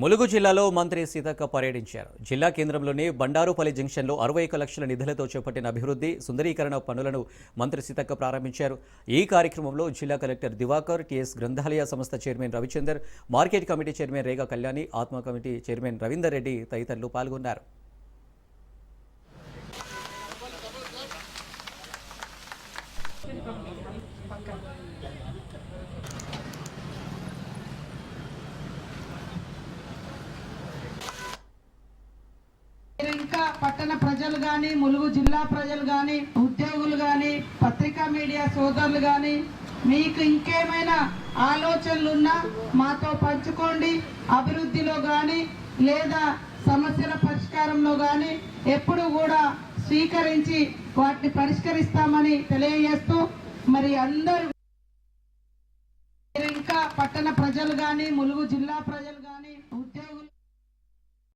ములుగు జిల్లాలో మంత్రి సీతక్క పర్యటించారు. జిల్లా కేంద్రంలోని బండారుపల్లి జంక్షన్లో 61 లక్షల నిధులతో చేపట్టిన అభివృద్ధి సుందరీకరణ పనులను మంత్రి సీతక్క ప్రారంభించారు. ఈ కార్యక్రమంలో జిల్లా కలెక్టర్ దివాకర్, టీఎస్ గ్రంథాలయ సంస్థ chairman Ravichander, market committee chairman Rega Kalyani, ఆత్మ కమిటీ చైర్మన్ రవీందర్ రెడ్డి తదితరులు పాల్గొన్నారు. ఇంకా పట్టణ ప్రజలు గాని, ములుగు జిల్లా ప్రజలు గాని, ఉద్యోగులు గాని, పత్రికా మీడియా సోదరులు గాని మీకు ఇంకేమైనా ఆలోచనలున్నా మాతో పంచుకోండి. అభివృద్ధిలో గాని లేదా సమస్యల పరిష్కారంలో గాని ఎప్పుడు కూడా స్వీకరించి వాటిని పరిష్కరిస్తామని తెలియజేస్తూ మరి అందరూ ఇంకా పట్టణ ప్రజలు గాని, ములుగు జిల్లా ప్రజలు గాని